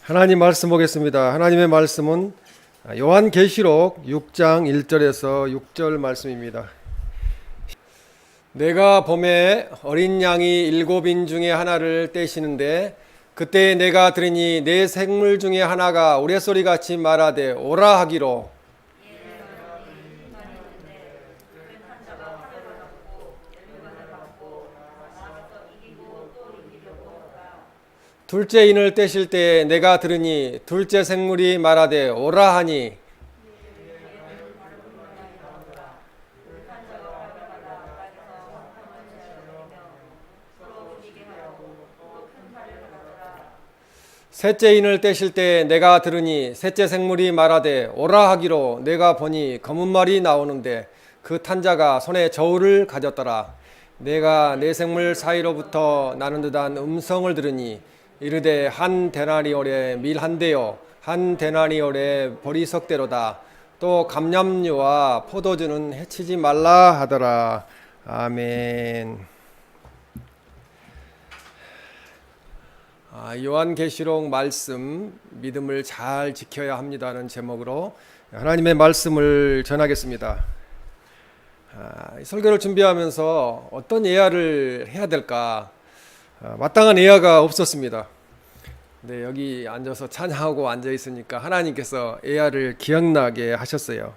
하나님 말씀 보겠습니다. 하나님의 말씀은 요한계시록 6장 1절에서 6절 말씀입니다. 내가 봄에 어린 양이 7인 중에 하나를 떼시는데 그때 내가 들으니 네 생물 중에 하나가 우레소리같이 말하되 오라 하기로 둘째 인을 떼실 때 내가 들으니 둘째 생물이 말하되 오라 하니 셋째 인을 떼실 때 내가 들으니 셋째 생물이 말하되 오라 하기로 내가 보니 검은 말이 나오는데 그 탄자가 손에 저울을 가졌더라. 내가 네 생물 사이로부터 나는 듯한 음성을 들으니 이르되 한 데나리온에 밀 한 대요 한 데나리온에 보리석대로다. 또 감람류와 포도주는 해치지 말라 하더라. 아멘. 요한계시록 말씀 믿음을 잘 지켜야 합니다는 제목으로 하나님의 말씀을 전하겠습니다. 설교를 준비하면서 어떤 예화를 해야 될까 마땅한 예화가 없었습니다. 근데 여기 앉아서 찬양하고 앉아 있으니까 하나님께서 예화를 기억나게 하셨어요.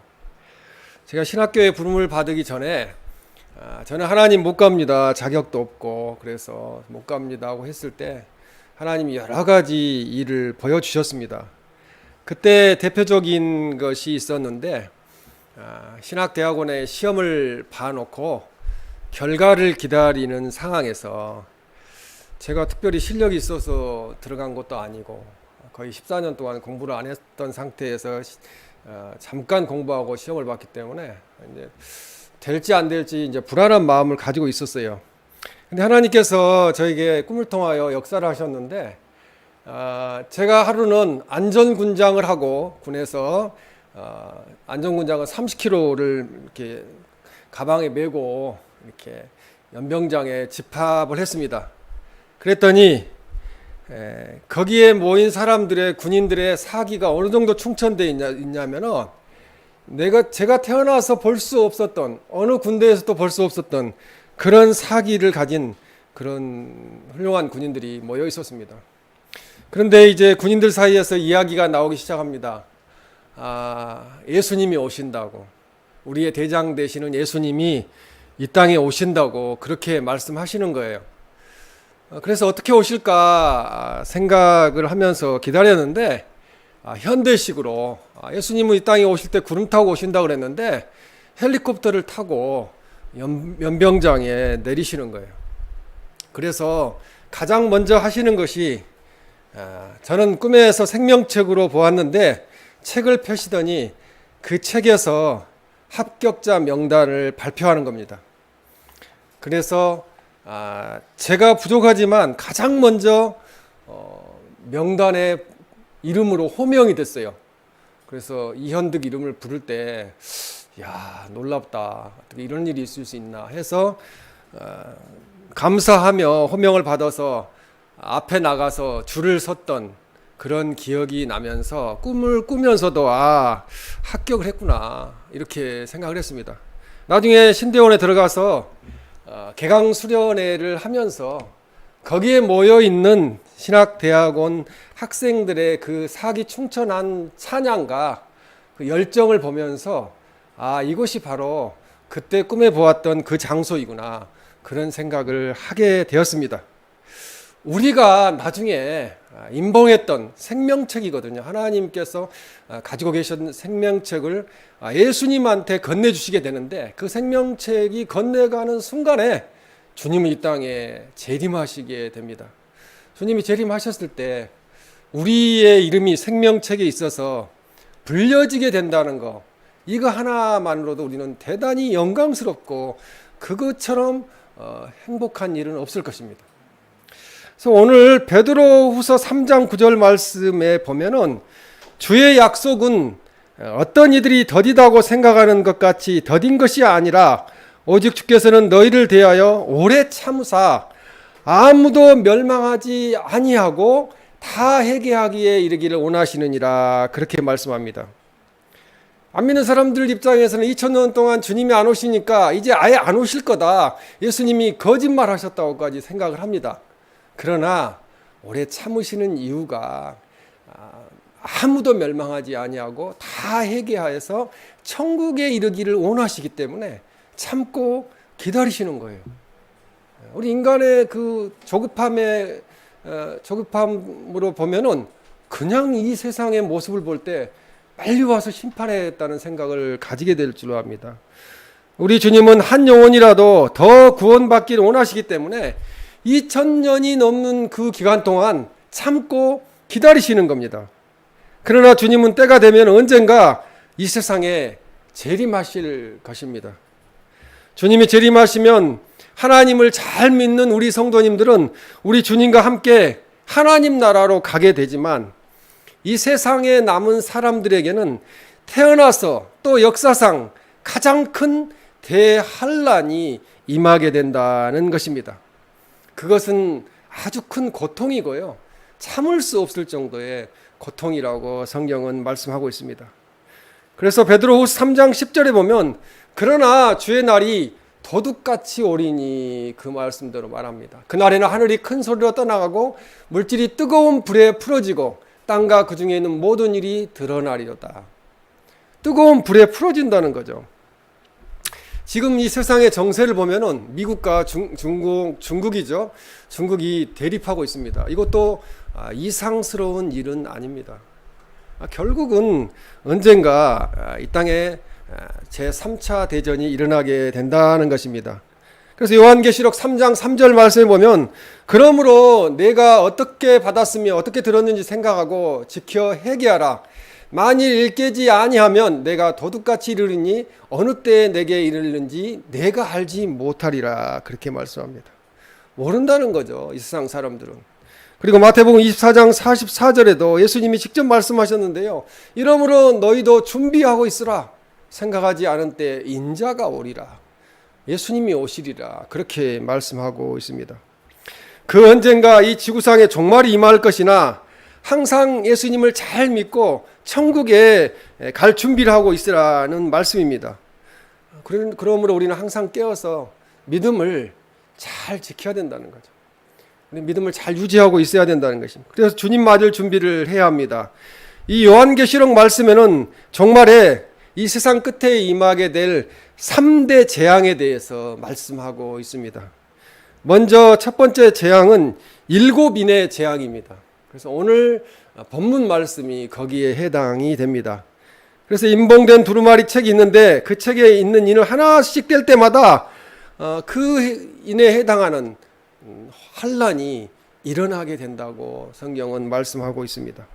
제가 신학교에 부름을 받기 전에 저는 하나님 못 갑니다. 자격도 없고 그래서 못 갑니다 하고 했을 때 하나님이 여러 가지 일을 보여주셨습니다. 그때 대표적인 것이 있었는데 신학대학원에 시험을 봐놓고 결과를 기다리는 상황에서 제가 특별히 실력이 있어서 들어간 것도 아니고 거의 14년 동안 공부를 안 했던 상태에서 잠깐 공부하고 시험을 봤기 때문에 이제 될지 안 될지 이제 불안한 마음을 가지고 있었어요. 근데 하나님께서 저에게 꿈을 통하여 역사를 하셨는데 제가 하루는 안전군장을 하고 군에서 안전군장을 30kg를 이렇게 가방에 메고 이렇게 연병장에 집합을 했습니다. 그랬더니 거기에 모인 사람들의 군인들의 사기가 어느 정도 충천되어 있냐면은 제가 태어나서 볼 수 없었던 어느 군대에서도 볼 수 없었던 그런 사기를 가진 그런 훌륭한 군인들이 모여 있었습니다. 그런데 이제 군인들 사이에서 이야기가 나오기 시작합니다. 예수님이 오신다고, 우리의 대장 되시는 예수님이 이 땅에 오신다고 그렇게 말씀하시는 거예요. 그래서 어떻게 오실까 생각을 하면서 기다렸는데 현대식으로 예수님은 이 땅에 오실 때 구름 타고 오신다고 그랬는데 헬리콥터를 타고 연병장에 내리시는 거예요. 그래서 가장 먼저 하시는 것이 저는 꿈에서 생명책으로 보았는데 책을 펴시더니 그 책에서 합격자 명단을 발표하는 겁니다. 그래서 제가 부족하지만 가장 먼저 명단에 이름으로 호명이 됐어요. 그래서 이현득 이름을 부를 때 야, 놀랍다. 어떻게 이런 일이 있을 수 있나 해서 감사하며 호명을 받아서 앞에 나가서 줄을 섰던 그런 기억이 나면서 꿈을 꾸면서도 합격을 했구나 이렇게 생각을 했습니다. 나중에 신대원에 들어가서 개강 수련회를 하면서 거기에 모여 있는 신학대학원 학생들의 그 사기 충천한 찬양과 그 열정을 보면서 이곳이 바로 그때 꿈에 보았던 그 장소이구나 그런 생각을 하게 되었습니다. 우리가 나중에 임봉했던 생명책이거든요. 하나님께서 가지고 계신 생명책을 예수님한테 건네주시게 되는데 그 생명책이 건네가는 순간에 주님이 이 땅에 재림하시게 됩니다. 주님이 재림하셨을 때 우리의 이름이 생명책에 있어서 불려지게 된다는 거, 이거 하나만으로도 우리는 대단히 영광스럽고 그것처럼 행복한 일은 없을 것입니다. 그래서 오늘 베드로후서 3장 9절 말씀에 보면은 주의 약속은 어떤 이들이 더디다고 생각하는 것 같이 더딘 것이 아니라 오직 주께서는 너희를 대하여 오래 참으사 아무도 멸망하지 아니하고 다 회개하기에 이르기를 원하시느니라 그렇게 말씀합니다. 안 믿는 사람들 입장에서는 2000년 동안 주님이 안 오시니까 이제 아예 안 오실 거다. 예수님이 거짓말 하셨다고까지 생각을 합니다. 그러나 오래 참으시는 이유가 아무도 멸망하지 아니하고 다 회개하여서 천국에 이르기를 원하시기 때문에 참고 기다리시는 거예요. 우리 인간의 그 조급함으로 보면은 그냥 이 세상의 모습을 볼 때 빨리 와서 심판했다는 생각을 가지게 될 줄로 압니다. 우리 주님은 한 영혼이라도 더 구원받기를 원하시기 때문에 2000년이 넘는 그 기간 동안 참고 기다리시는 겁니다. 그러나 주님은 때가 되면 언젠가 이 세상에 재림하실 것입니다. 주님이 재림하시면 하나님을 잘 믿는 우리 성도님들은 우리 주님과 함께 하나님 나라로 가게 되지만 이 세상에 남은 사람들에게는 태어나서 또 역사상 가장 큰 대환란이 임하게 된다는 것입니다. 그것은 아주 큰 고통이고요. 참을 수 없을 정도의 고통이라고 성경은 말씀하고 있습니다. 그래서 베드로후서 3장 10절에 보면 그러나 주의 날이 도둑같이 오리니 그 말씀대로 말합니다. 그날에는 하늘이 큰 소리로 떠나가고 물질이 뜨거운 불에 풀어지고 땅과 그 중에 있는 모든 일이 드러나리로다. 뜨거운 불에 풀어진다는 거죠. 지금 이 세상의 정세를 보면은 미국과 중국이죠. 중국이 대립하고 있습니다. 이것도 이상스러운 일은 아닙니다. 결국은 언젠가 이 땅에 제3차 대전이 일어나게 된다는 것입니다. 그래서 요한계시록 3장 3절 말씀에 보면 그러므로 내가 어떻게 받았으며 어떻게 들었는지 생각하고 지켜 회개하라. 만일 일깨지 아니하면 내가 도둑같이 이르리니 어느 때에 내게 이르는지 내가 알지 못하리라. 그렇게 말씀합니다. 모른다는 거죠. 이 세상 사람들은. 그리고 마태복음 24장 44절에도 예수님이 직접 말씀하셨는데요. 이러므로 너희도 준비하고 있으라. 생각하지 않은 때 인자가 오리라. 예수님이 오시리라. 그렇게 말씀하고 있습니다. 그 언젠가 이 지구상에 종말이 임할 것이나 항상 예수님을 잘 믿고 천국에 갈 준비를 하고 있으라는 말씀입니다. 그러므로 우리는 항상 깨어서 믿음을 잘 지켜야 된다는 거죠. 믿음을 잘 유지하고 있어야 된다는 것입니다. 그래서 주님 맞을 준비를 해야 합니다. 이 요한계시록 말씀에는 종말에 이 세상 끝에 임하게 될 3대 재앙에 대해서 말씀하고 있습니다. 먼저 첫 번째 재앙은 7인의 재앙입니다. 그래서 오늘 본문 말씀이 거기에 해당이 됩니다. 그래서 임봉된 두루마리 책이 있는데 그 책에 있는 인을 하나씩 뗄 때마다 그 인에 해당하는 환란이 일어나게 된다고 성경은 말씀하고 있습니다.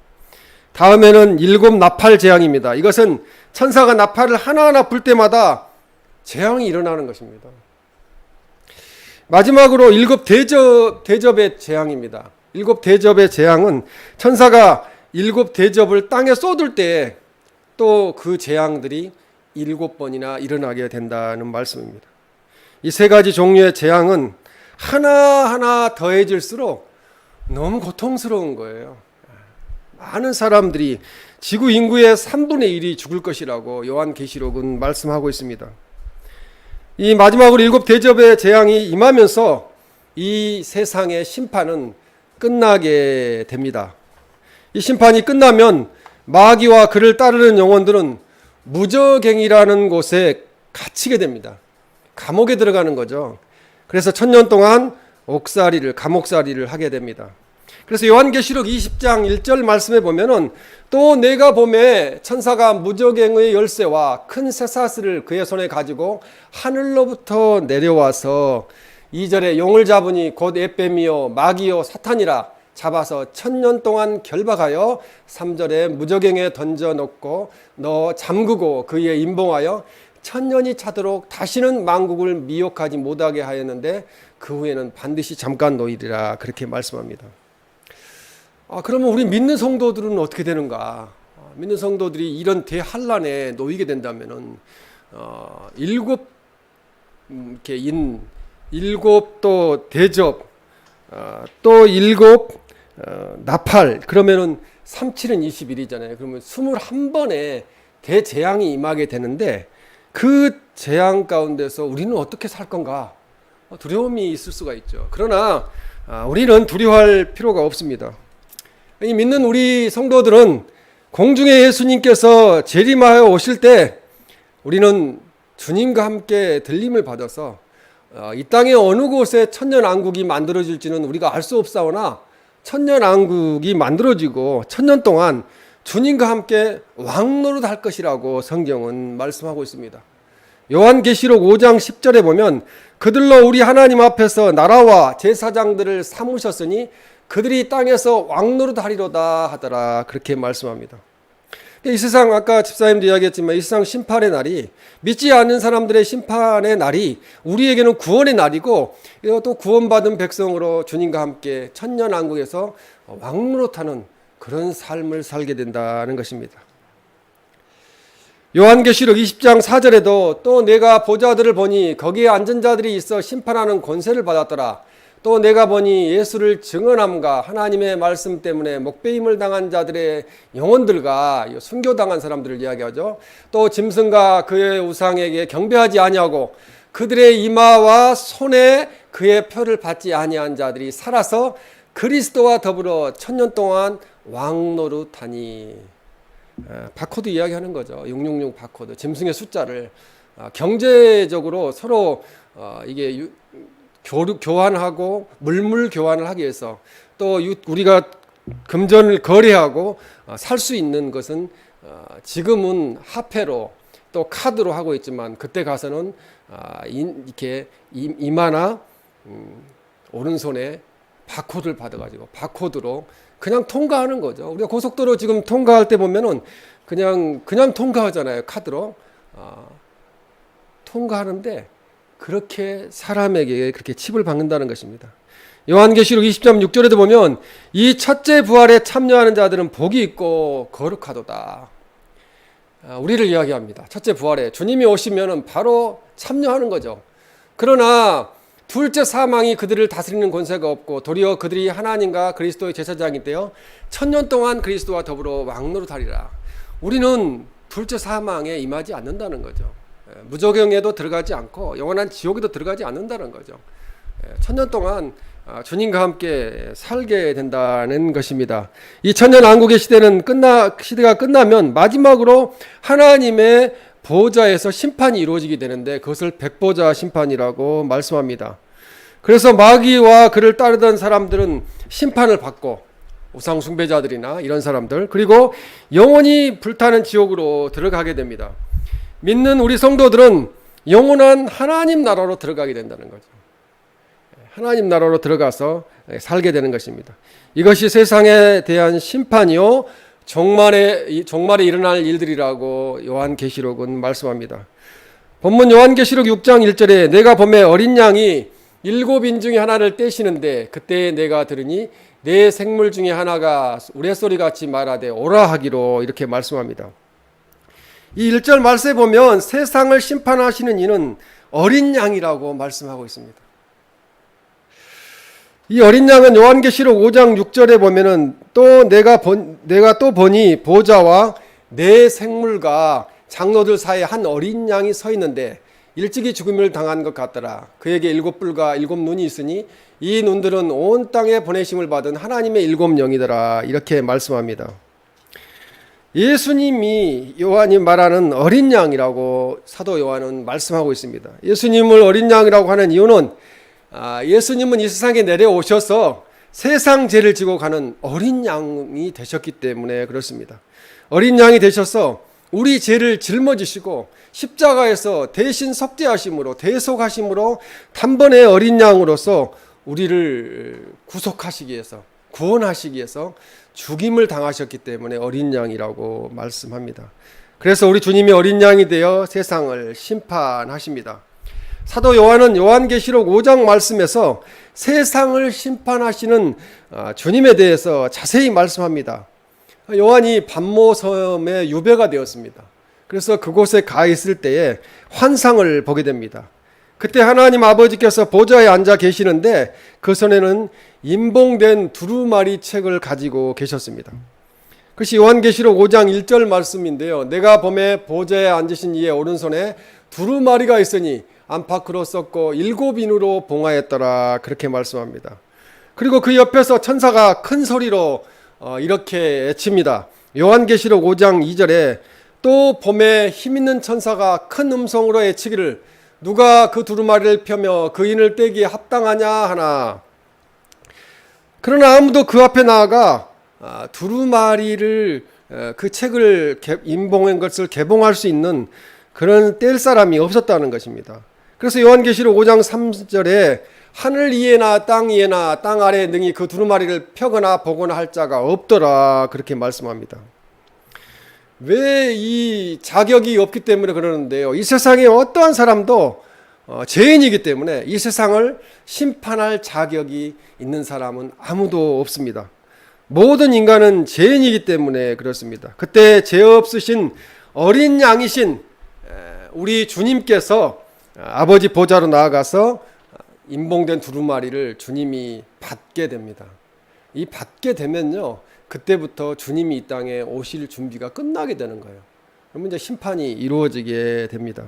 다음에는 7 나팔 재앙입니다. 이것은 천사가 나팔을 하나하나 불 때마다 재앙이 일어나는 것입니다. 마지막으로 7 대접의 재앙입니다. 7 대접의 재앙은 천사가 7 대접을 땅에 쏟을 때 또 그 재앙들이 7번이나 일어나게 된다는 말씀입니다. 이 3가지 종류의 재앙은 하나하나 더해질수록 너무 고통스러운 거예요. 많은 사람들이 지구 인구의 3분의 1이 죽을 것이라고 요한계시록은 말씀하고 있습니다. 이 마지막으로 7 대접의 재앙이 임하면서 이 세상의 심판은 끝나게 됩니다. 이 심판이 끝나면 마귀와 그를 따르는 영혼들은 무저갱이라는 곳에 갇히게 됩니다. 감옥에 들어가는 거죠. 그래서 1000년 동안 감옥살이를 하게 됩니다. 그래서 요한계시록 20장 1절 말씀에 보면은 또 내가 보매 천사가 무저갱의 열쇠와 큰 쇠사슬을 그의 손에 가지고 하늘로부터 내려와서 2절에 용을 잡으니 곧 햇뱀이요 마귀요 사탄이라 잡아서 1000년 동안 결박하여 3절에 무저갱에 던져놓고 너 잠그고 그에 임봉하여 1000년이 차도록 다시는 만국을 미혹하지 못하게 하였는데 그 후에는 반드시 잠깐 놓이리라. 그렇게 말씀합니다. 그러면 우리 믿는 성도들은 어떻게 되는가? 믿는 성도들이 이런 대환란에 놓이게 된다면은 7 또 대접, 또 7 나팔 그러면은 37은 21이잖아요. 그러면 21번의 대재앙이 임하게 되는데 그 재앙 가운데서 우리는 어떻게 살 건가? 두려움이 있을 수가 있죠. 그러나 우리는 두려워할 필요가 없습니다. 이 믿는 우리 성도들은 공중에 예수님께서 재림하여 오실 때 우리는 주님과 함께 들림을 받아서 이 땅의 어느 곳에 천년왕국이 만들어질지는 우리가 알 수 없사오나 천년왕국이 만들어지고 천년 동안 주님과 함께 왕노릇 할 것이라고 성경은 말씀하고 있습니다. 요한계시록 5장 10절에 보면 그들로 우리 하나님 앞에서 나라와 제사장들을 삼으셨으니 그들이 땅에서 왕노릇 하리로다 하더라 그렇게 말씀합니다. 이 세상 아까 집사님도 이야기했지만 이 세상 심판의 날이 믿지 않는 사람들의 심판의 날이 우리에게는 구원의 날이고 또 구원받은 백성으로 주님과 함께 천년왕국에서 왕노릇하는 그런 삶을 살게 된다는 것입니다. 요한계시록 20장 4절에도 또 내가 보좌들을 보니 거기에 앉은 자들이 있어 심판하는 권세를 받았더라. 또 내가 보니 예수를 증언함과 하나님의 말씀 때문에 목배임을 당한 자들의 영혼들과 순교당한 사람들을 이야기하죠. 또 짐승과 그의 우상에게 경배하지 아니하고 그들의 이마와 손에 그의 표를 받지 아니한 자들이 살아서 그리스도와 더불어 천년 동안 왕노릇하니. 바코드 이야기하는 거죠. 666 바코드, 짐승의 숫자를 경제적으로 서로 이게 교환하고 물물 교환을 하기 위해서 또 우리가 금전을 거래하고 살 수 있는 것은 지금은 화폐로 또 카드로 하고 있지만 그때 가서는 이렇게 이마나 오른손에 바코드를 받아가지고 바코드로 그냥 통과하는 거죠. 우리가 고속도로 지금 통과할 때 보면은 그냥 통과하잖아요. 카드로 통과하는데 그렇게 사람에게 그렇게 칩을 박는다는 것입니다. 요한계시록 20장 6절에도 보면 이 첫째 부활에 참여하는 자들은 복이 있고 거룩하도다. 우리를 이야기합니다. 첫째 부활에 주님이 오시면은 바로 참여하는 거죠. 그러나 둘째 사망이 그들을 다스리는 권세가 없고 도리어 그들이 하나님과 그리스도의 제사장이 되어 천년 동안 그리스도와 더불어 왕노릇하리라. 우리는 둘째 사망에 임하지 않는다는 거죠. 무저경에도 들어가지 않고 영원한 지옥에도 들어가지 않는다는 거죠. 천년 동안 주님과 함께 살게 된다는 것입니다. 이 천년 왕국의 시대가 끝나면 마지막으로 하나님의 보좌에서 심판이 이루어지게 되는데 그것을 백보자 심판이라고 말씀합니다. 그래서 마귀와 그를 따르던 사람들은 심판을 받고 우상 숭배자들이나 이런 사람들 그리고 영원히 불타는 지옥으로 들어가게 됩니다. 믿는 우리 성도들은 영원한 하나님 나라로 들어가게 된다는 거죠. 하나님 나라로 들어가서 살게 되는 것입니다. 이것이 세상에 대한 심판이요 종말에 일어날 일들이라고 요한계시록은 말씀합니다. 본문 요한계시록 6장 1절에 내가 보매 어린 양이 7인 중에 하나를 떼시는데 그때 내가 들으니 내 생물 중에 하나가 우레소리같이 말하되 오라 하기로 이렇게 말씀합니다. 이 1절 말씀에 보면 세상을 심판하시는 이는 어린 양이라고 말씀하고 있습니다. 이 어린 양은 요한계시록 5장 6절에 보면은 또 내가 또 보니 보좌와 내 생물과 장로들 사이에 한 어린 양이 서 있는데 일찍이 죽음을 당한 것 같더라. 그에게 7뿔과 7눈이 있으니 이 눈들은 온 땅에 보내심을 받은 하나님의 7영이더라. 이렇게 말씀합니다. 예수님이 요한이 말하는 어린 양이라고 사도 요한은 말씀하고 있습니다. 예수님을 어린 양이라고 하는 이유는 예수님은 이 세상에 내려오셔서 세상 죄를 지고 가는 어린 양이 되셨기 때문에 그렇습니다. 어린 양이 되셔서 우리 죄를 짊어지시고 십자가에서 대신 속죄하심으로 대속하심으로 단번에 어린 양으로서 우리를 구속하시기 위해서 구원하시기 위해서 죽임을 당하셨기 때문에 어린 양이라고 말씀합니다. 그래서 우리 주님이 어린 양이 되어 세상을 심판하십니다. 사도 요한은 요한계시록 5장 말씀에서 세상을 심판하시는 주님에 대해서 자세히 말씀합니다. 요한이 반모섬에 유배가 되었습니다. 그래서 그곳에 가 있을 때에 환상을 보게 됩니다. 그때 하나님 아버지께서 보좌에 앉아 계시는데 그 손에는 임봉된 두루마리 책을 가지고 계셨습니다. 그것이 요한계시록 5장 1절 말씀인데요. 내가 범에 보좌에 앉으신 이의 오른손에 두루마리가 있으니 안팎으로 썼고 7인으로 봉하였더라. 그렇게 말씀합니다. 그리고 그 옆에서 천사가 큰 소리로 이렇게 외칩니다. 요한계시록 5장 2절에 또 범에 힘있는 천사가 큰 음성으로 외치기를 누가 그 두루마리를 펴며 그 인을 떼기에 합당하냐 하나. 그러나 아무도 그 앞에 나아가 두루마리를 그 책을 임봉한 것을 개봉할 수 있는 그런 뗄 사람이 없었다는 것입니다. 그래서 요한계시록 5장 3절에 하늘 위에나 땅 위에나 땅 아래에 능히 그 두루마리를 펴거나 보거나 할 자가 없더라. 그렇게 말씀합니다. 왜 이 자격이 없기 때문에 그러는데요. 이 세상에 어떠한 사람도 죄인이기 때문에 이 세상을 심판할 자격이 있는 사람은 아무도 없습니다. 모든 인간은 죄인이기 때문에 그렇습니다. 그때 죄 없으신 어린 양이신 우리 주님께서 아버지 보좌로 나아가서 임봉된 두루마리를 주님이 받게 됩니다. 이 받게 되면요, 그때부터 주님이 이 땅에 오실 준비가 끝나게 되는 거예요. 그러면 이제 심판이 이루어지게 됩니다.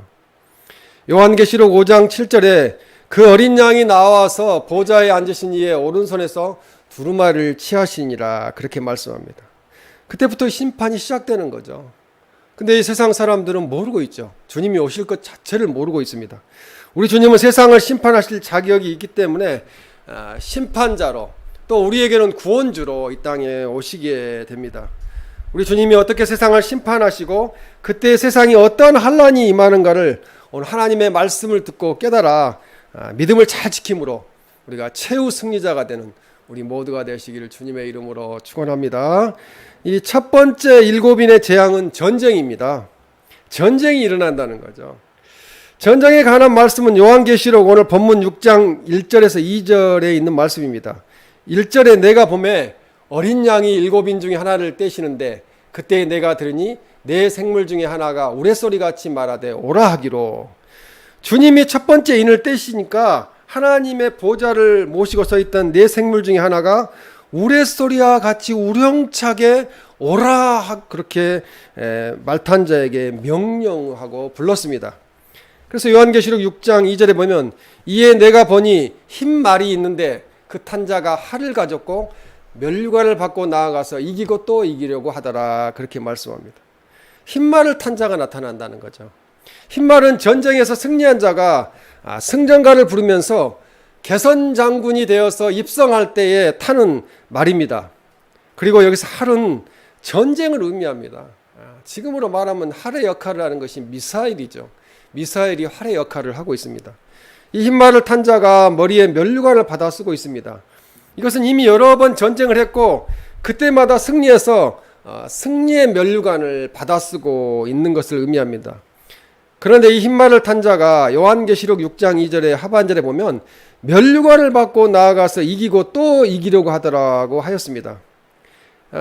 요한계시록 5장 7절에 그 어린 양이 나와서 보좌에 앉으신 이의 오른손에서 두루마리를 취하시니라. 그렇게 말씀합니다. 그때부터 심판이 시작되는 거죠. 근데 이 세상 사람들은 모르고 있죠. 주님이 오실 것 자체를 모르고 있습니다. 우리 주님은 세상을 심판하실 자격이 있기 때문에 심판자로 또 우리에게는 구원주로 이 땅에 오시게 됩니다. 우리 주님이 어떻게 세상을 심판하시고 그때 세상이 어떤 환난이 임하는가를 오늘 하나님의 말씀을 듣고 깨달아 믿음을 잘 지킴으로 우리가 최후 승리자가 되는 우리 모두가 되시기를 주님의 이름으로 축원합니다. 이 첫 번째 7인의 재앙은 전쟁입니다. 전쟁이 일어난다는 거죠. 전쟁에 관한 말씀은 요한계시록 오늘 본문 6장 1절에서 2절에 있는 말씀입니다. 1절에 내가 보매 어린 양이 7인 중에 하나를 떼시는데 그때 내가 들으니 내 생물 중에 하나가 우레소리같이 말하되 오라 하기로. 주님이 첫 번째 인을 떼시니까 하나님의 보좌를 모시고 서 있던 네 생물 중에 하나가 우레소리와 같이 우렁차게 오라 그렇게 말탄 자에게 명령하고 불렀습니다. 그래서 요한계시록 6장 2절에 보면 이에 내가 보니 흰 말이 있는데 그 탄자가 활을 가졌고 멸관을 받고 나아가서 이기고 또 이기려고 하더라. 그렇게 말씀합니다. 흰 말을 탄 자가 나타난다는 거죠. 흰 말은 전쟁에서 승리한 자가 승전가를 부르면서 개선 장군이 되어서 입성할 때에 타는 말입니다. 그리고 여기서 활은 전쟁을 의미합니다. 지금으로 말하면 활의 역할을 하는 것이 미사일이죠. 미사일이 활의 역할을 하고 있습니다. 이 흰말을 탄 자가 머리에 면류관을 받아 쓰고 있습니다. 이것은 이미 여러 번 전쟁을 했고 그때마다 승리해서 승리의 면류관을 받아 쓰고 있는 것을 의미합니다. 그런데 이 흰말을 탄 자가 요한계시록 6장 2절의 하반절에 보면 면류관을 받고 나아가서 이기고 또 이기려고 하더라고 하였습니다.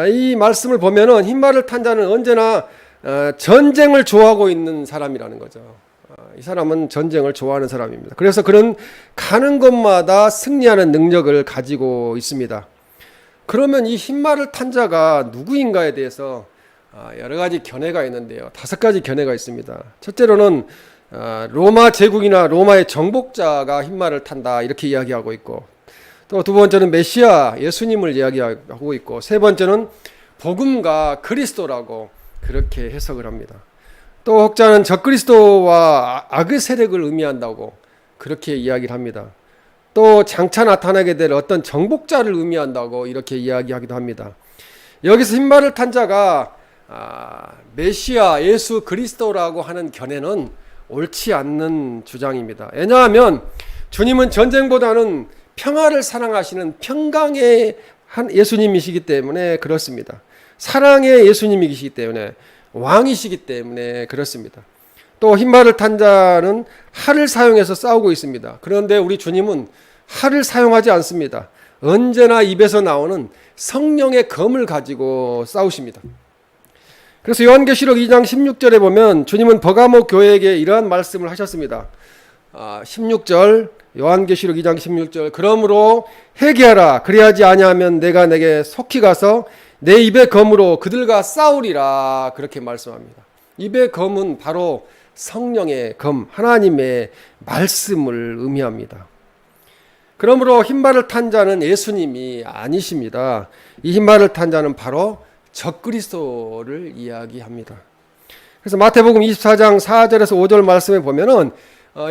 이 말씀을 보면은 흰말을 탄 자는 언제나 전쟁을 좋아하고 있는 사람이라는 거죠. 이 사람은 전쟁을 좋아하는 사람입니다. 그래서 그는 가는 곳마다 승리하는 능력을 가지고 있습니다. 그러면 이 흰말을 탄 자가 누구인가에 대해서 여러 가지 견해가 있는데요. 5가지 견해가 있습니다. 첫째로는 로마 제국이나 로마의 정복자가 흰말을 탄다 이렇게 이야기하고 있고, 또 두 번째는 메시아 예수님을 이야기하고 있고, 세 번째는 복음과 그리스도라고 그렇게 해석을 합니다. 또 혹자는 적그리스도와 악의 세력을 의미한다고 그렇게 이야기를 합니다. 또 장차 나타나게 될 어떤 정복자를 의미한다고 이렇게 이야기하기도 합니다. 여기서 흰말을 탄 자가 메시아 예수 그리스도라고 하는 견해는 옳지 않는 주장입니다. 왜냐하면 주님은 전쟁보다는 평화를 사랑하시는 평강의 예수님이시기 때문에 그렇습니다. 사랑의 예수님이시기 때문에, 왕이시기 때문에 그렇습니다. 또 흰말을 탄 자는 활을 사용해서 싸우고 있습니다. 그런데 우리 주님은 활을 사용하지 않습니다. 언제나 입에서 나오는 성령의 검을 가지고 싸우십니다. 그래서 요한계시록 2장 16절에 보면 주님은 버가모 교회에게 이러한 말씀을 하셨습니다. 16절 요한계시록 2장 16절 그러므로 회개하라 그리하지 아니하면 내가 내게 속히 가서 내 입의 검으로 그들과 싸우리라 그렇게 말씀합니다. 입의 검은 바로 성령의 검 하나님의 말씀을 의미합니다. 그러므로 흰말을 탄 자는 예수님이 아니십니다. 이 흰말을 탄 자는 바로 적그리스도를 이야기합니다. 그래서 마태복음 24장 4절에서 5절 말씀에 보면은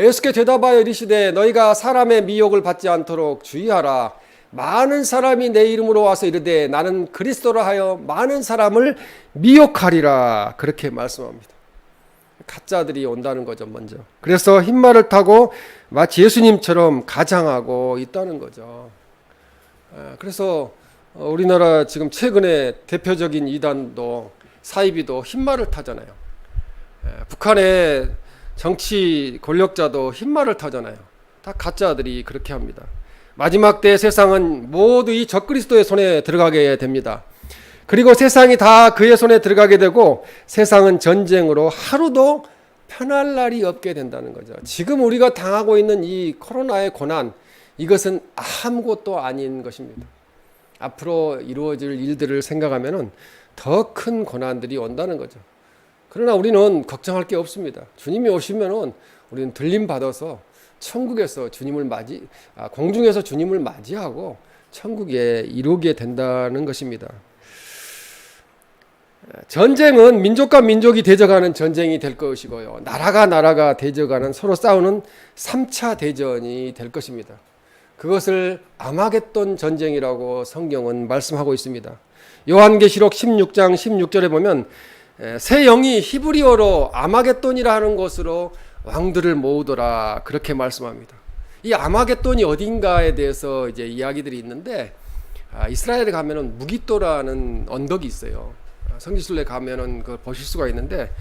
예수께 대답하여 이르시되 너희가 사람의 미혹을 받지 않도록 주의하라. 많은 사람이 내 이름으로 와서 이르되 나는 그리스도라 하여 많은 사람을 미혹하리라 그렇게 말씀합니다. 가짜들이 온다는 거죠 먼저. 그래서 흰말을 타고 마치 예수님처럼 가장하고 있다는 거죠. 그래서 우리나라 지금 최근에 대표적인 이단도 사이비도 흰말을 타잖아요. 북한의 정치 권력자도 흰말을 타잖아요. 다 가짜들이 그렇게 합니다. 마지막 때 세상은 모두 이 적그리스도의 손에 들어가게 됩니다. 그리고 세상이 다 그의 손에 들어가게 되고 세상은 전쟁으로 하루도 편할 날이 없게 된다는 거죠. 지금 우리가 당하고 있는 이 코로나의 고난, 이것은 아무것도 아닌 것입니다. 앞으로 이루어질 일들을 생각하면 더 큰 고난들이 온다는 거죠. 그러나 우리는 걱정할 게 없습니다. 주님이 오시면은 우리는 들림 받아서 천국에서 공중에서 주님을 맞이하고 천국에 이루게 된다는 것입니다. 전쟁은 민족과 민족이 대적하는 전쟁이 될 것이고요. 나라가 대적하는 서로 싸우는 3차 대전이 될 것입니다. 그것을 아마겟돈 전쟁이라고 성경은 말씀하고 있습니다. 요한계시록 16장 16절에 보면 새 영이 히브리어로 아마겟돈이라 하는 곳으로 왕들을 모으더라 그렇게 말씀합니다. 이 아마겟돈이 어딘가에 대해서 이제 이야기들이 있는데 이스라엘에 가면은 무기또라는 언덕이 있어요. 성지순례 가면은 그 보실 수가 있는데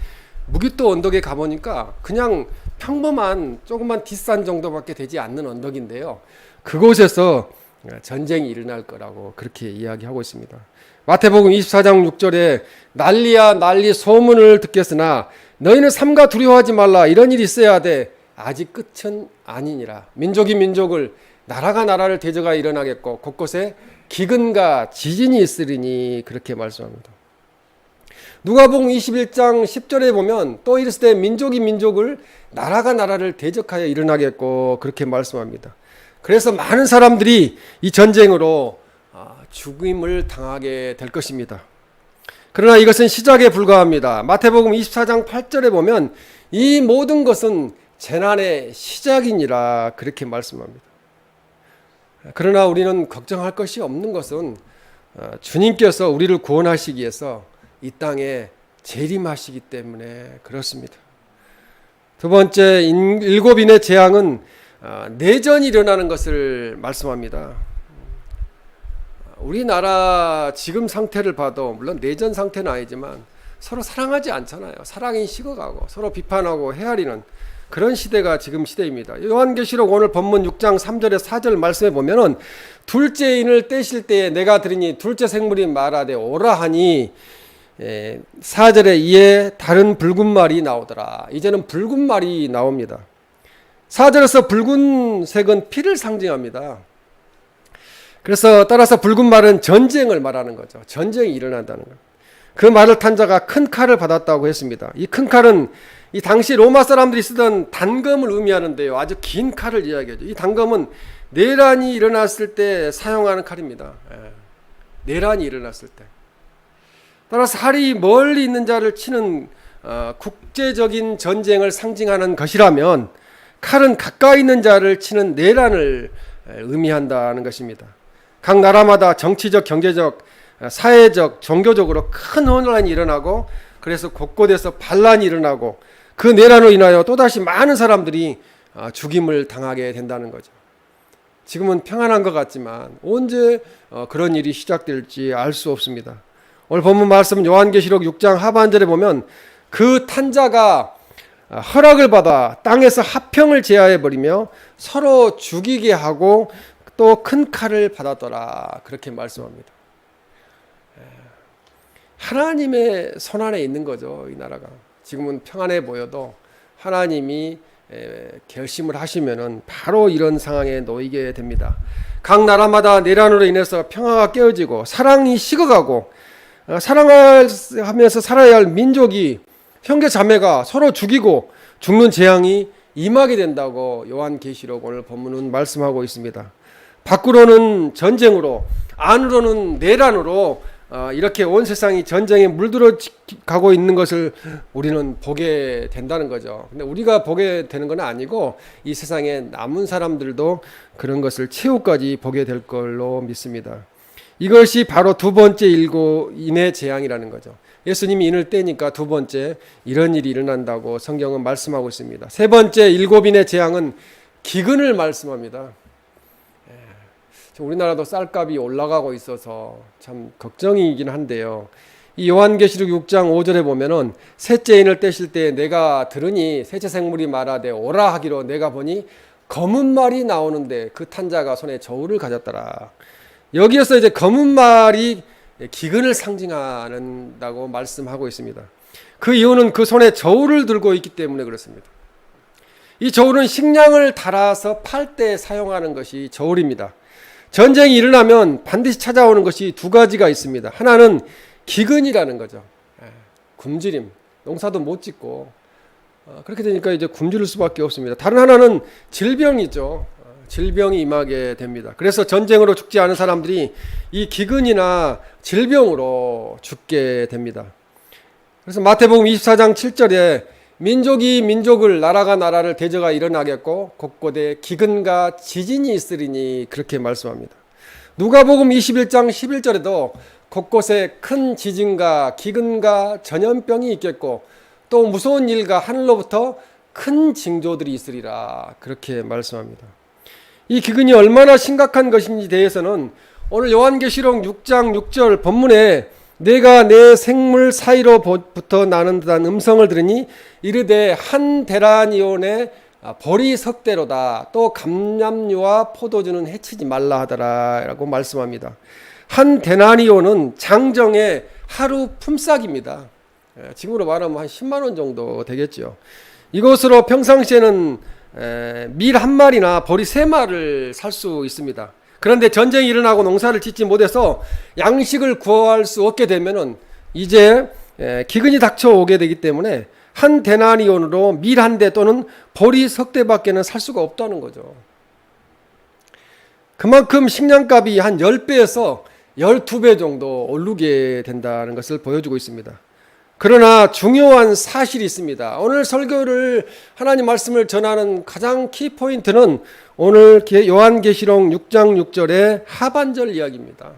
무기또 언덕에 가보니까 그냥 평범한 조그만 뒷산 정도밖에 되지 않는 언덕인데요. 그곳에서 전쟁이 일어날 거라고 그렇게 이야기하고 있습니다. 마태복음 24장 6절에 난리야 난리 소문을 듣겠으나 너희는 삼가 두려워하지 말라. 이런 일이 있어야 돼. 아직 끝은 아니니라. 민족이 민족을 나라가 나라를 대적하여 일어나겠고 곳곳에 기근과 지진이 있으리니 그렇게 말씀합니다. 누가복음 21장 10절에 보면 또 이르시되 민족이 민족을 나라가 나라를 대적하여 일어나겠고 그렇게 말씀합니다. 그래서 많은 사람들이 이 전쟁으로 죽임을 당하게 될 것입니다. 그러나 이것은 시작에 불과합니다. 마태복음 24장 8절에 보면 이 모든 것은 재난의 시작이니라 그렇게 말씀합니다. 그러나 우리는 걱정할 것이 없는 것은 주님께서 우리를 구원하시기 위해서 이 땅에 재림하시기 때문에 그렇습니다. 두 번째, 일곱인의 재앙은 내전이 일어나는 것을 말씀합니다. 우리나라 지금 상태를 봐도 물론 내전 상태는 아니지만 서로 사랑하지 않잖아요. 사랑이 식어가고 서로 비판하고 헤아리는 그런 시대가 지금 시대입니다. 요한계시록 오늘 본문 6장 3절에 4절 말씀에 보면은 둘째 인을 떼실 때에 내가 들으니 둘째 생물이 말하되 오라 하니 4절에 이에 다른 붉은 말이 나오더라. 이제는 붉은 말이 나옵니다. 4절에서 붉은색은 피를 상징합니다. 그래서 따라서 붉은 말은 전쟁을 말하는 거죠. 전쟁이 일어난다는 것. 그 말을 탄 자가 큰 칼을 받았다고 했습니다. 이 큰 칼은 이 당시 로마 사람들이 쓰던 단검을 의미하는데요. 아주 긴 칼을 이야기하죠. 이 단검은 내란이 일어났을 때 사용하는 칼입니다. 내란이 일어났을 때. 따라서 칼이 멀리 있는 자를 치는 국제적인 전쟁을 상징하는 것이라면 칼은 가까이 있는 자를 치는 내란을 의미한다는 것입니다. 각 나라마다 정치적, 경제적, 사회적, 종교적으로 큰 혼란이 일어나고 그래서 곳곳에서 반란이 일어나고 그 내란으로 인하여 또다시 많은 사람들이 죽임을 당하게 된다는 거죠. 지금은 평안한 것 같지만 언제 그런 일이 시작될지 알 수 없습니다. 오늘 본문 말씀 요한계시록 6장 하반절에 보면 그 탄자가 허락을 받아 땅에서 화평을 제하해버리며 서로 죽이게 하고 또 큰 칼을 받았더라 그렇게 말씀합니다. 하나님의 손안에 있는 거죠. 이 나라가 지금은 평안해 보여도 하나님이 결심을 하시면은 바로 이런 상황에 놓이게 됩니다. 각 나라마다 내란으로 인해서 평화가 깨어지고 사랑이 식어가고 사랑하면서 살아야 할 민족이 형제 자매가 서로 죽이고 죽는 재앙이 임하게 된다고 요한계시록 오늘 본문은 말씀하고 있습니다. 밖으로는 전쟁으로, 안으로는 내란으로 이렇게 온 세상이 전쟁에 물들어 가고 있는 것을 우리는 보게 된다는 거죠. 근데 우리가 보게 되는 건 아니고 이 세상에 남은 사람들도 그런 것을 최후까지 보게 될 걸로 믿습니다. 이것이 바로 두 번째 인의 재앙이라는 거죠. 예수님이 인을 떼니까 두 번째 이런 일이 일어난다고 성경은 말씀하고 있습니다. 세 번째 인의 재앙은 기근을 말씀합니다. 우리나라도 쌀값이 올라가고 있어서 참 걱정이긴 한데요. 이 요한계시록 6장 5절에 보면은 셋째 인을 떼실 때 내가 들으니 셋째 생물이 말하되 오라 하기로 내가 보니 검은 말이 나오는데 그 탄자가 손에 저울을 가졌더라. 여기에서 이제 검은 말이 기근을 상징한다고 말씀하고 있습니다. 그 이유는 그 손에 저울을 들고 있기 때문에 그렇습니다. 이 저울은 식량을 달아서 팔 때 사용하는 것이 저울입니다. 전쟁이 일어나면 반드시 찾아오는 것이 두 가지가 있습니다. 하나는 기근이라는 거죠. 굶주림, 농사도 못 짓고 그렇게 되니까 이제 굶주릴 수밖에 없습니다. 다른 하나는 질병이죠. 질병이 임하게 됩니다. 그래서 전쟁으로 죽지 않은 사람들이 이 기근이나 질병으로 죽게 됩니다. 그래서 마태복음 24장 7절에 민족이 민족을, 나라가 나라를 대적하 일어나겠고 곳곳에 기근과 지진이 있으리니 그렇게 말씀합니다. 누가복음 21장 11절에도 곳곳에 큰 지진과 기근과 전염병이 있겠고 또 무서운 일과 하늘로부터 큰 징조들이 있으리라 그렇게 말씀합니다. 이 기근이 얼마나 심각한 것인지 대해서는 오늘 요한계시록 6장 6절 본문에 내가 내 생물 사이로부터 나는 듯한 음성을 들으니 이르되 한 데나리온의 벌이 석대로다. 또 감람류와 포도주는 해치지 말라 하더라 라고 말씀합니다. 한 데나리온은 장정의 하루 품삯입니다. 지금으로 말하면 한 10만 원 정도 되겠죠. 이것으로 평상시에는 밀 한 마리나 벌이 세 마리를 살 수 있습니다. 그런데 전쟁이 일어나고 농사를 짓지 못해서 양식을 구할 수 없게 되면은 이제 기근이 닥쳐오게 되기 때문에 한 데나리온으로 밀 한 대 또는 벌이 석 대밖에는 살 수가 없다는 거죠. 그만큼 식량값이 한 10배에서 12배 정도 오르게 된다는 것을 보여주고 있습니다. 그러나 중요한 사실이 있습니다. 오늘 설교를 하나님 말씀을 전하는 가장 키포인트는 오늘 요한계시록 6장 6절의 하반절 이야기입니다.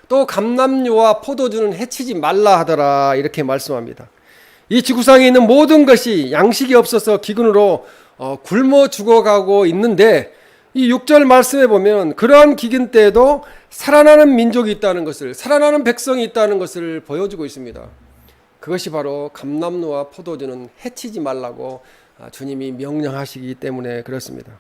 또 감람류와 포도주는 해치지 말라 하더라 이렇게 말씀합니다. 이 지구상에 있는 모든 것이 양식이 없어서 기근으로 굶어 죽어가고 있는데 이 6절 말씀에 보면 그러한 기근 때에도 살아나는 민족이 있다는 것을, 살아나는 백성이 있다는 것을 보여주고 있습니다. 그것이 바로 감람류와 포도주는 해치지 말라고 주님이 명령하시기 때문에 그렇습니다.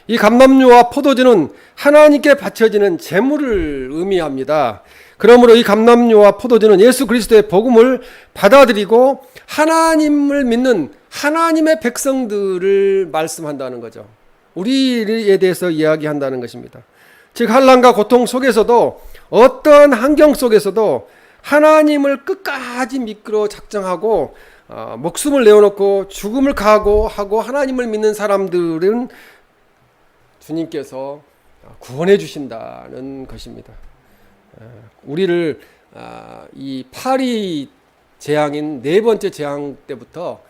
이 감람류와 포도주는 하나님께 바쳐지는 제물을 의미합니다. 그러므로 이 감람류와 포도주는 예수 그리스도의 복음을 받아들이고 하나님을 믿는 하나님의 백성들을 말씀한다는 거죠. 우리에 대해서 이야기한다는 것입니다. 즉 환난과 고통 속에서도 어떤 환경 속에서도 하나님을 끝까지 믿기로 작정하고 목숨을 내어놓고 죽음을 각오하고 하나님을 믿는 사람들은 주님께서 구원해 주신다는 것입니다. 우리를 이 파리 재앙인 네 번째 재앙 때부터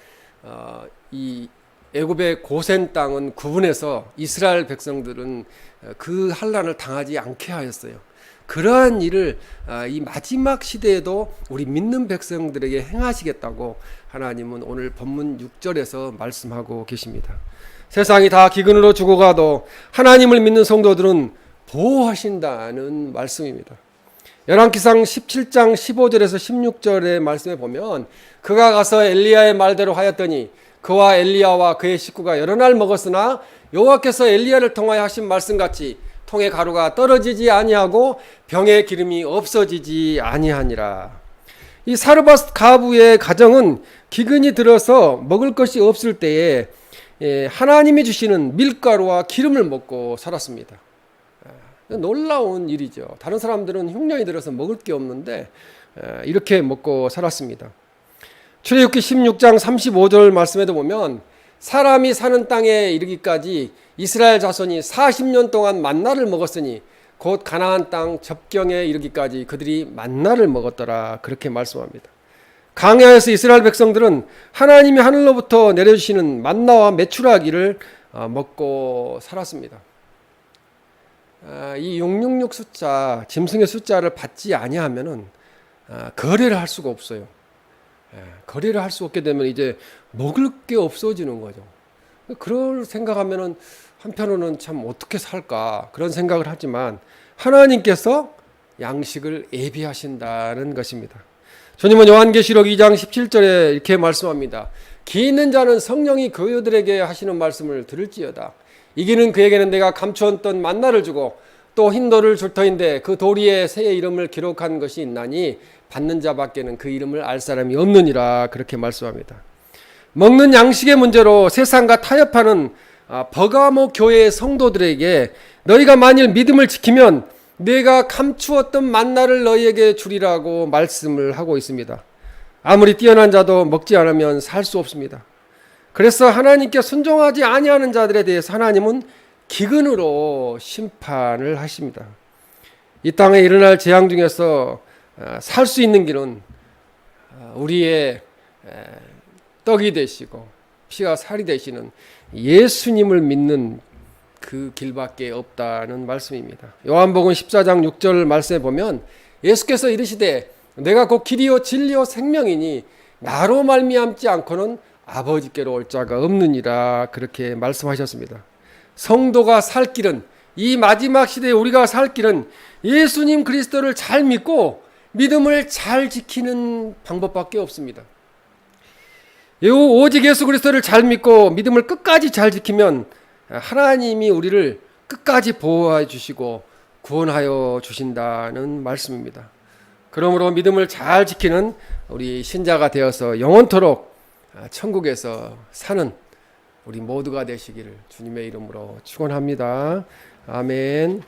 이 애굽의 고센 땅은 구분해서 이스라엘 백성들은 그 환난을 당하지 않게 하였어요. 그러한 일을 이 마지막 시대에도 우리 믿는 백성들에게 행하시겠다고 하나님은 오늘 본문 6절에서 말씀하고 계십니다. 세상이 다 기근으로 죽어가도 하나님을 믿는 성도들은 보호하신다는 말씀입니다. 열왕기상 17장 15절에서 16절의 말씀에 보면 그가 가서 엘리야의 말대로 하였더니 그와 엘리야와 그의 식구가 여러 날 먹었으나 여호와께서 엘리야를 통하여 하신 말씀같이 통의 가루가 떨어지지 아니하고 병의 기름이 없어지지 아니하니라. 이 사르밧 가부의 가정은 기근이 들어서 먹을 것이 없을 때에 하나님이 주시는 밀가루와 기름을 먹고 살았습니다. 놀라운 일이죠. 다른 사람들은 흉년이 들어서 먹을 게 없는데 이렇게 먹고 살았습니다. 출애굽기 16장 35절 말씀에도 보면 사람이 사는 땅에 이르기까지 이스라엘 자손이 40년 동안 만나를 먹었으니 곧 가나안 땅 접경에 이르기까지 그들이 만나를 먹었더라, 그렇게 말씀합니다. 광야에서 이스라엘 백성들은 하나님이 하늘로부터 내려주시는 만나와 메추라기를 먹고 살았습니다. 이 666 숫자, 짐승의 숫자를 받지 아니하면은 거래를 할 수가 없어요. 거래를 할 수 없게 되면 이제 먹을 게 없어지는 거죠. 그걸 생각하면은 한편으로는 참 어떻게 살까 그런 생각을 하지만 하나님께서 양식을 예비하신다는 것입니다. 주님은 요한계시록 2장 17절에 이렇게 말씀합니다. 기 있는 자는 성령이 교회들에게 하시는 말씀을 들을지어다. 이기는 그에게는 내가 감추었던 만나를 주고 또 흰 돌을 줄 터인데 그 돌 위에 새의 이름을 기록한 것이 있나니 받는 자밖에는 그 이름을 알 사람이 없느니라, 그렇게 말씀합니다. 먹는 양식의 문제로 세상과 타협하는 버가모 교회의 성도들에게 너희가 만일 믿음을 지키면 내가 감추었던 만나를 너희에게 주리라고 말씀을 하고 있습니다. 아무리 뛰어난 자도 먹지 않으면 살 수 없습니다. 그래서 하나님께 순종하지 아니하는 자들에 대해서 하나님은 기근으로 심판을 하십니다. 이 땅에 일어날 재앙 중에서 살 수 있는 길은 우리의 떡이 되시고 피와 살이 되시는 예수님을 믿는 그 길밖에 없다는 말씀입니다. 요한복음 14장 6절 말씀에 보면 예수께서 이르시되 내가 곧 길이요 진리요 생명이니 나로 말미암지 않고는 아버지께로 올 자가 없느니라, 그렇게 말씀하셨습니다. 성도가 살 길은, 이 마지막 시대에 우리가 살 길은 예수님 그리스도를 잘 믿고 믿음을 잘 지키는 방법밖에 없습니다. 오직 예수 그리스도를 잘 믿고 믿음을 끝까지 잘 지키면 하나님이 우리를 끝까지 보호해 주시고 구원하여 주신다는 말씀입니다. 그러므로 믿음을 잘 지키는 우리 신자가 되어서 영원토록 천국에서 사는 우리 모두가 되시기를 주님의 이름으로 축원합니다. 아멘.